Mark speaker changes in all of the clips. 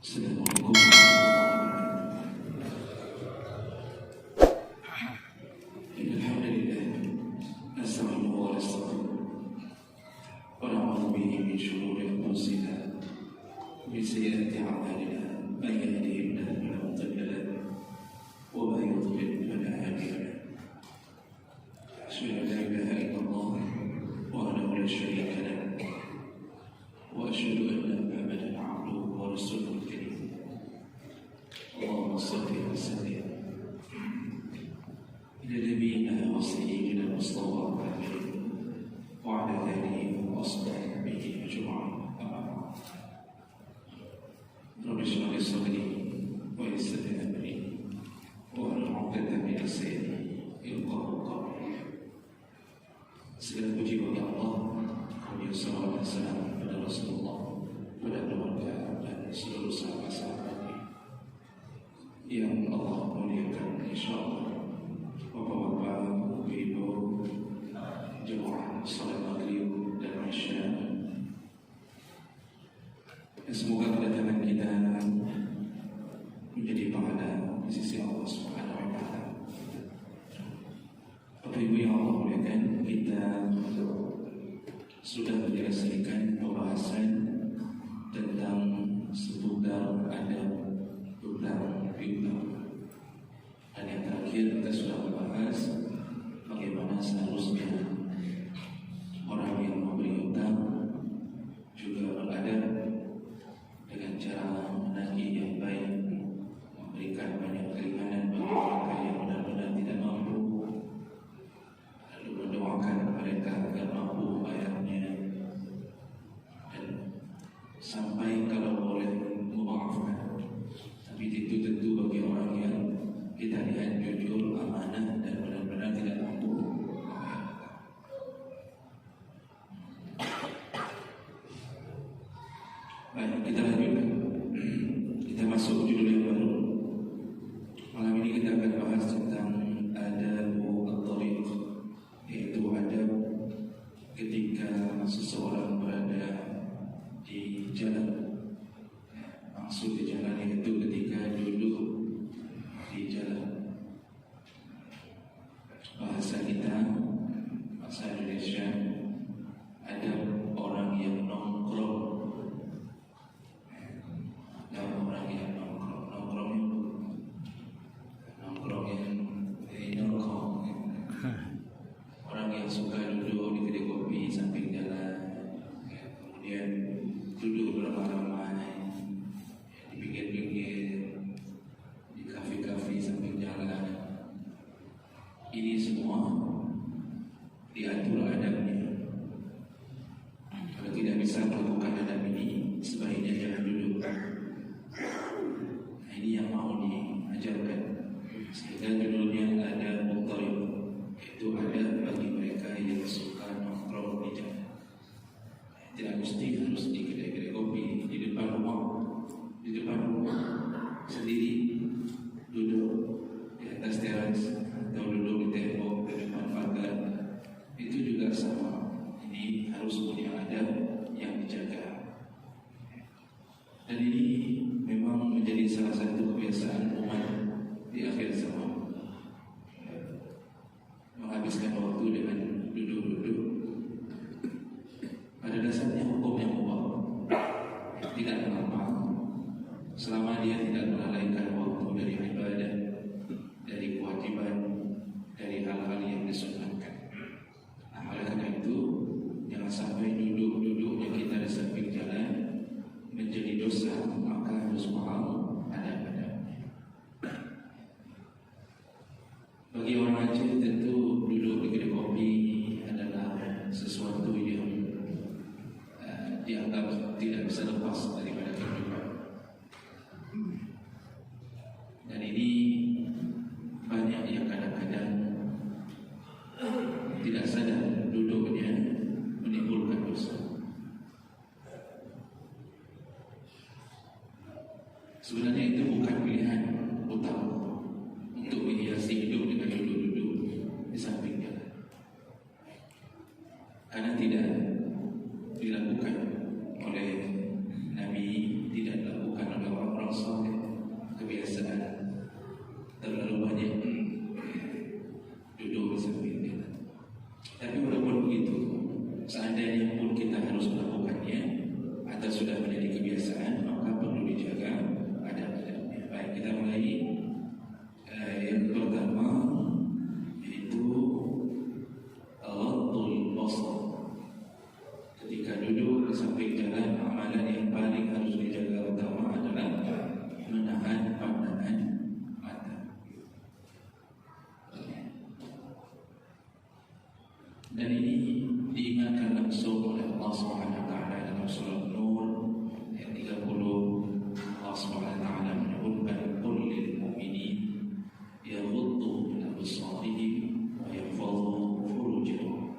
Speaker 1: Assalamualaikum warahmatullahi wabarakatuh. Alhamdulillah, nasta'inuhu wa nastaghfiruh wa na'udzu bihi min shururi anfusina wa min sayyiati a'malina. Man yahdihillahu fala mudilla lahu wa man yudlil fala hadiya lahu. Asyhadu an la ilaha illallah wahdahu la syarika lahu wa asyhadu anna Muhammadan 'abduhu wa rasuluh. اللهم صل وسلم إلى نبينا وسيدنا المصطفى محمد وعلى آله وأصحابه أجمعين. أما بعد، رب اشرح لي صدري ويسر لي أمري واحلل عقدة من لساني يفقهوا قولي. Segala puji bagi Allah, kemudian salawat dan salam kepada Rasulullah, pada keluarga dan seluruh sahabat-sahabatnya yang Allah muliakan, insyaallah. Bapak-bapak, ibu-ibu, jemaah salat maghrib dan isya, semoga kedatangan kita menjadi pahala di sisi Allah Subhanahu wa taala. Bapak Ibu yang Allah muliakan, kita sudah menyelesaikan pembahasan tentang seputar adab utang piutang, dan yang terakhir kita sudah membahas bagaimana seharusnya orang yang memberi utang juga beradab dengan cara menagih yang baik, memberikan banyak keringanan bagi mereka yang benar-benar tidak mampu, lalu mendoakan mereka agar mampu membayarnya, dan sampai kalau boleh memaafkan. Tapi itu tentu bagi orang yang kita lihat jujur, amanah, dan benar-benar tidak mampu. Baik, kita lanjutkan. Kita masuk judul yang baru. Malam ini kita akan bahas tentang adabu at-thariq, yaitu adab ketika seseorang berada di jalan. Maksud di jalan itu ketika duduk di jalan. Bahasa kita, bahasa Indonesia, ada orang yang nongkrong. Ada orang yang nongkrong yang nongkrong. Orang yang suka duduk di kedai kopi samping jalan, kemudian duduk beramai-ramai di pinggir-pinggir, di kafe-kafe samping jalan. Ini semua diatur adabnya. Kalau tidak bisa melakukan adab ini, sebaiknya jangan duduk. Nah, ini yang mau diajarkan. Sehingga judulnya ada mutarib, itu ada bagi mereka yang suka nongkrong di jalan. Tidak mesti harus di kedai-kedai kopi, di depan rumah sendiri, duduk di atas teras atau duduk di tembok di depan pagar, itu juga sama. Ini harus punya adab yang dijaga. Dan ini memang menjadi salah satu kebiasaan umat di akhir zaman, menghabiskan waktu dengan duduk-duduk. Pada dasarnya hukum yang mubah, tidak mengapa selama dia tidak melalaikan waktu dari ibadah, dari kewajiban, dari hal-hal yang disunahkan. Nah, oleh karena itu jangan sampai duduk-duduknya kita di samping jalan menjadi dosa, maka harus paham adab-adabnya. Bagi orang Aceh tentu duduk di kedai kopi adalah sesuatu yang dianggap tidak bisa lepas daripada kehidupan. Dan ini banyak yang kadang-kadang tidak sadar duduknya menimbulkan dosa. Sebenarnya itu bukan pilihan utama untuk menghiasi hidup dengan duduk-duduk di samping jalan, karena tidak dilakukan oleh Nabi, tidak dilakukan oleh orang sudah menjadi kebiasaan, maka perlu dijaga adab-adabnya. Baik, kita mulai. Yang pertama yaitu ghaddul basar. Ketika duduk di samping jalan, amalan yang paling harus dijaga utama adalah menahan pandangan mata. Dan ini diingatkan langsung oleh Allah Subhanahu wa taala dalam surah Nur ayat 30. Allah Subhanahu wa taala menyebutkan qul lil mu'minin yaghuddu min absarihim wa yahfazu furujahum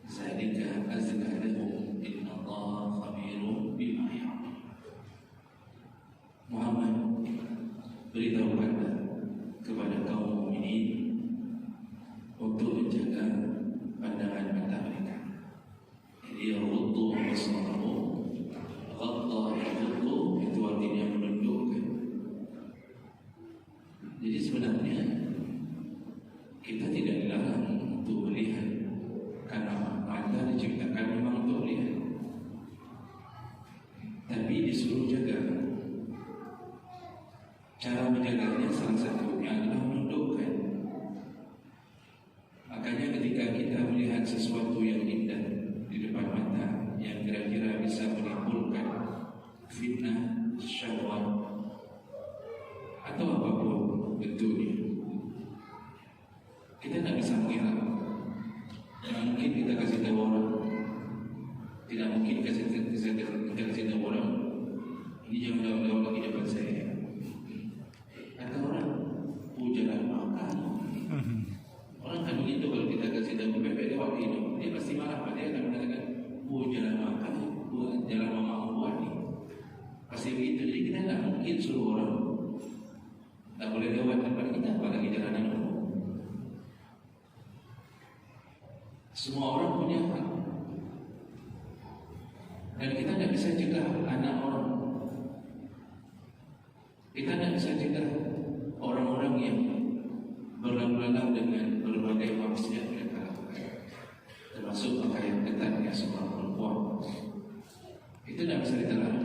Speaker 1: zalika azka lahum inna Allaha khabirun bima ya'malun. Muhammad, beritahukan kepada kaum mukminin untuk menjaga pandangan mata mereka. Jadi yaghuddu absarahum, ghadda yaghuddu itu artinya menundukkan. Jadi sebenarnya kita tidak dilarang untuk melihat, karena mata diciptakan memang untuk melihat, tapi disuruh jaga. Cara menjaganya salah satunya adalah menundukkan. Makanya ketika kita melihat sesuatu yang indah di depan mata, yang kira-kira bisa menimbulkan fitnah, syahwat, atau apapun bentuknya, kita tidak bisa mengira. Tidak mungkin kita kasih tahu orang, tidak mungkin kita kasih tahu orang, ini jangan jauh-jauh lagi depan saya. Kata orang, jangan makan. Orang kan begitu, kalau kita kasih tahu bebek lewat hidung, dia pasti marah. Dia akan mengatakan, jangan makan, jangan mama buat ni. Pasti begitu. Jadi kita tidak mungkin suruh orang tak boleh lewat depan kita, apalagi jalanan umum. Semua orang punya hak, dan kita tidak bisa cegah anak orang. Kita tidak bisa cegah orang-orang yang berlalu-lalang dengan berbagai maksiat mereka lakukan, termasuk pakaian ketatnya seorang perempuan. Itu tidak bisa diterang.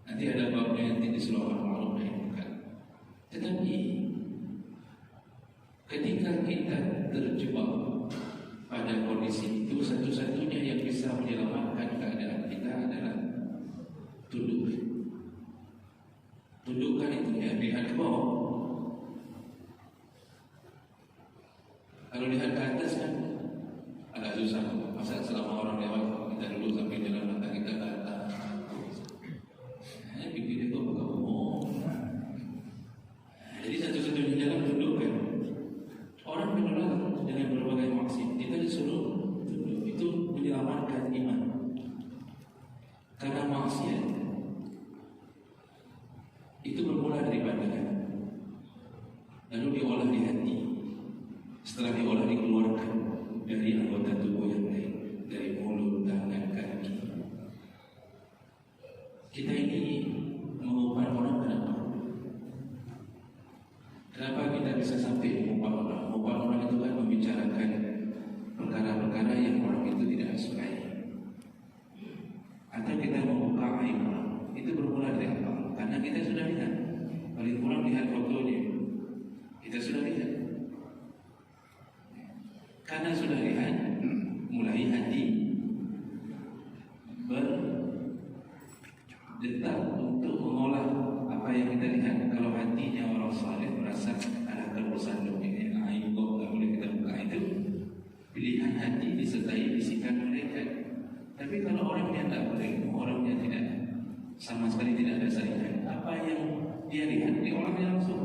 Speaker 1: Nanti ada babnya nanti di surah Al-Ma'ruf nahi munkar. Tetapi ketika kita terjebak pada kondisi itu, satu-satunya yang bisa menyelamatkan keadaan kita adalah tunduk. Tundukkan itu ya, lihat ke bawah. Kalau lihat ke atas kan agak susah. Masa selama orang lewat kita duduk sampai jalan mata kita ke atas. Pipi dia kok bergabung. Jadi satu-satunya jalan tundukkan. Orang menolak dengan berbagai maksiat, kita disuruh tunduk. Itu menyelamatkan iman. Karena maksiat itu bermula dari pandangan, lalu diolah di hati. Setelah diolah dikeluarkan dari anggota tubuh yang lain, dari mulut, tangan, kaki. Kita ini mengumpan orang kenapa? Kenapa kita bisa sampai mengumpan orang? Mengumpan orang itu kan membicarakan perkara-perkara yang orang itu tidak sukai. Atau kita membuka aib orang. Itu bermula dari apa? Karena kita sudah lihat, paling kurang lihat fotonya, kita sudah lihat. Karena sudah lihat, mulai hati berdetak untuk mengolah apa yang kita lihat. Kalau hatinya orang saleh merasa ada terusan dunia, aib kok tak boleh kita buka, itu pilihan hati disertai bisikan mereka. Tapi kalau orangnya tak boleh, orangnya tidak, sama sekali tidak ada saringan, apa yang dia lihat diolahnya langsung,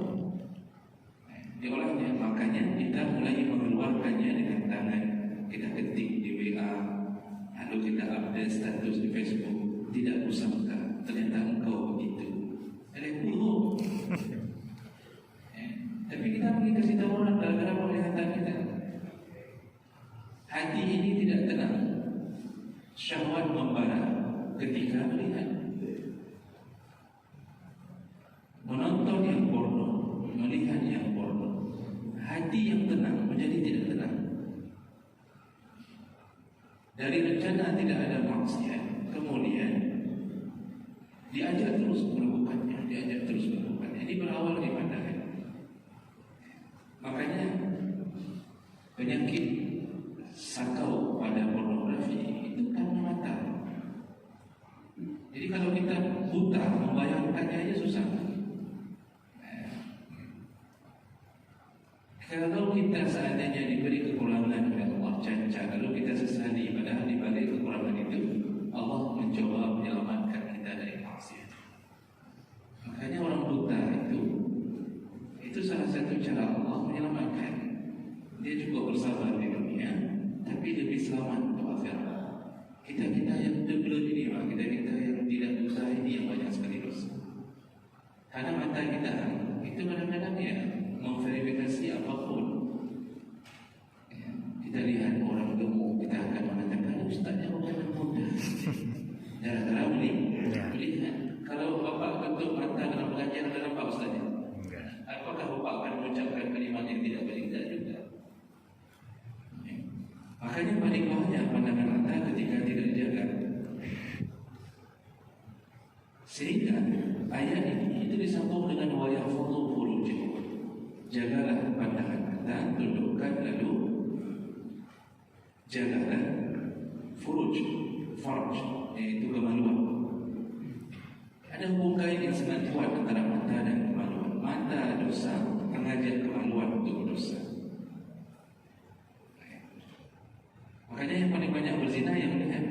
Speaker 1: diolahnya. Makanya kita mulai mengeluarkannya dengan tangan. Kita ketik di WA, lalu kita update status di Facebook. Tidak kusangka ternyata engkau begitu. Ada buruk. Tapi kita pergi kasih tahu orang gara-gara penglihatan kita. Hati ini tidak tenang, syahwat membara ketika melihat. Menonton yang porno, melihat yang porno, hati yang tenang menjadi tidak tenang. Dari rencana tidak ada maksiat, kemudian Jadi kalau kita buta, membayangkannya aja susah. Kalau kita seandainya diberi kekurangan oleh Allah cacat, lalu kita sesali, padahal di balik kekurangan itu Allah mencoba menyelamatkan kita dari maksiat. Makanya orang buta itu salah satu cara Allah menyelamatkan. Dia juga bersabar di dunia, tapi lebih selamat untuk akhirat. Kita yang tebel ini, kita yang tidak buta ini yang banyak sekali dosa. Karena mata kita itu kadang-kadang ya memverifikasi apapun. Kita lihat orang gemuk, kita akan mengatakan ustaznya bukan muda. Cara melihat. Kalau bapak tutup mata dalam pengajian, ada nampak ustaznya? Apakah bapak akan mengucapkan kalimat yang tidak baik? Tidak juga. Makanya paling banyak pandangan mata ketika tidak dijaga. Sehingga ayat ini itu disambung dengan wa yahfadhu furujakum. Jagalah pandangan mata, tundukkan lalu jagalah farj, yaitu kemaluan. Ada hubungan yang sangat kuat antara mata dan kemaluan. Mata dosa mengajak kemaluan untuk berdosa. Makanya yang paling banyak berzina yang melihat.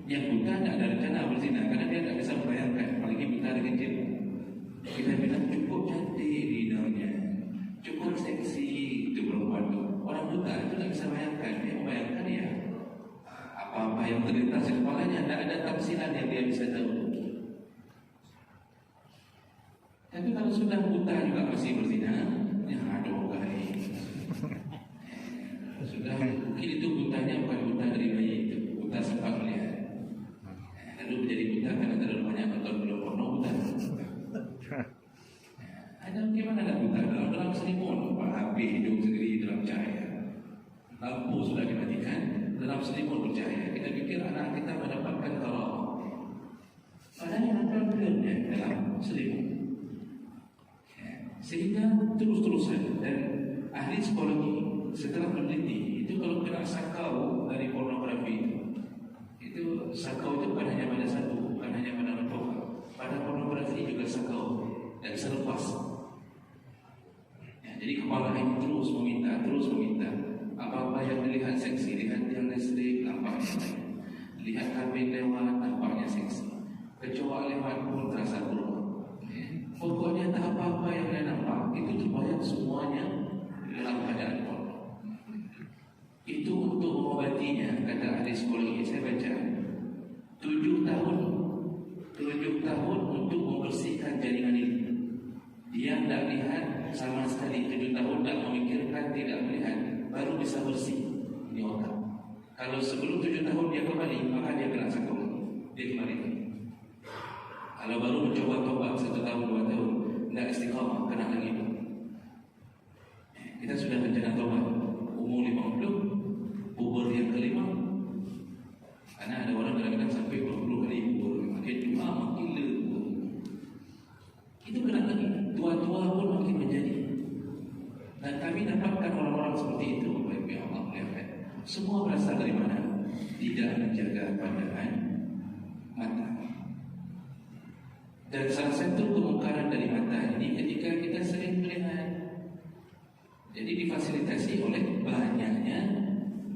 Speaker 1: Yang buta tidak ada rencana berzina karena dia tidak bisa membayangkan, apalagi buta dengan kecil. Kita bilang cukup cantik lidahnya, cukup seksi itu perempuan itu. Orang buta itu tidak bisa bayangkan. Dia membayangkan ya apa-apa yang terlintas di kepalanya, tidak ada tafsiran yang dia bisa tahu. Tapi kalau sudah buta juga masih berzina, ya aduh guys. Sudah mungkin itu butanya bukan buta dari bayi itu, buta sempat melihat. Lalu menjadi buta karena terlalu banyak nonton film porno, buta. Ada gimana ada buta dalam selimut, HP hidup sendiri dalam cahaya. Lampu sudah dimatikan, dalam selimut bercahaya. Kita pikir anak kita mendapatkan karamah. Padahal yang nonton filmnya dalam selimut. Sehingga terus-terusan, dan ahli psikologi setelah meneliti itu kalau kena sakau dari pornografi itu sakau itu bukan hanya pada satu, bukan hanya pada narkoba, pada pornografi juga sakau dan bisa lepas. Ya, jadi kepala ini terus meminta apa-apa yang dilihat seksi, lihat yang listrik nampaknya, lihat kabin lewat nampaknya seksi, kecoa lewat pun terasa buruk. Pokoknya tak apa-apa yang dia nampak itu terbayang semuanya dalam keadaan porno. Itu untuk mengobatinya, kata ahli psikologi saya baca 7 tahun untuk membersihkan jaringan ini. Dia tidak lihat sama sekali 7 tahun, tidak memikirkan, tidak melihat, baru bisa bersih di otak. Kalau sebelum 7 tahun dia kembali, maka dia kena sakau, dia kembali. Kalau baru mencoba tobat 1 tahun, 2 tahun, tidak istiqamah, kena lagi. Kita sudah rencana tobat umur 50, umur yang kelima. Karena ada orang kadang-kadang sampai 20 kali umur, makin tua makin lebur. Itu kena lagi, tua-tua pun makin menjadi. Dan kami dapatkan orang-orang seperti itu, baik Allah melihat. Semua berasal dari mana? Tidak menjaga pandangan mata. Dan salah satu kemungkaran dari mata ini ketika kita sering melihat, jadi difasilitasi oleh banyaknya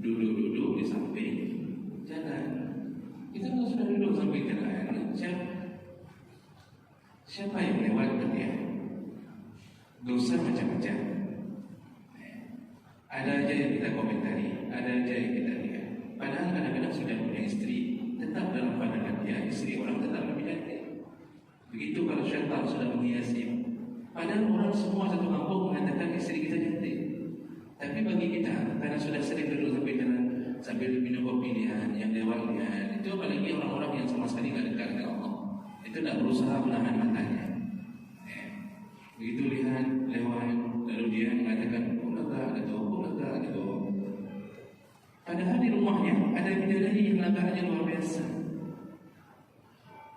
Speaker 1: duduk-duduk di samping jalan. Kita kalau sudah duduk samping jalan, siapa yang lewat dia? Dosa macam-macam. Ada aja yang kita komentari, ada aja yang kita lihat. Padahal kadang-kadang sudah punya istri, tetap dalam pandangan dia istri orang tetap lebih cantik. Begitu kalau syaitan sudah menghiasi. Padahal orang semua satu kampung mengatakan istri kita cantik. Tapi bagi kita, karena sudah sering duduk sambil minum kopi lihat, yang lewat lihat, itu apalagi orang-orang yang sama sekali tidak dekat dengan Allah, itu tidak berusaha menahan matanya. Begitu lihat lewat, lalu dia mengatakan, oh lega ada tu. Padahal di rumahnya ada bidadari yang laganya luar biasa.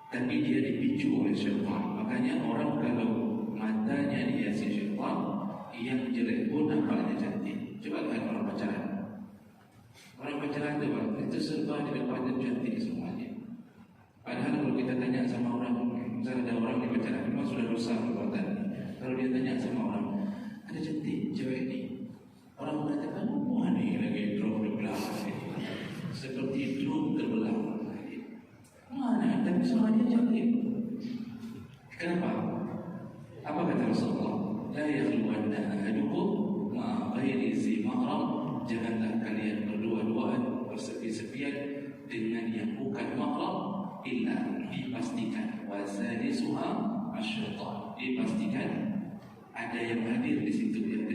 Speaker 1: Tapi dia dipicu oleh syaitan. Makanya orang kalau matanya dihiasi syaitan, yang jelek pun nampaknya cantik. Coba lihat orang pacaran. Orang pacaran itu serba di depannya cantik semuanya. Padahal kalau kita tanya pacaran memang sudah dosa perbuatan ini. Kalau dia tanya sama orang, ada cantik cewek ini, orang mengatakan, oh ini lagi drone di belakang ini, seperti drone terbelah. Mana? Tapi sama dia cantik. Kenapa? Apa kata Rasulullah? La yakhluwanna ahadukum ma ghairi zi mahram. Janganlah kalian berdua-duaan bersepi-sepian dengan yang bukan mahram, illa dipastikan wasalisuha asyaitan, dipastikan ada yang hadir di situ yang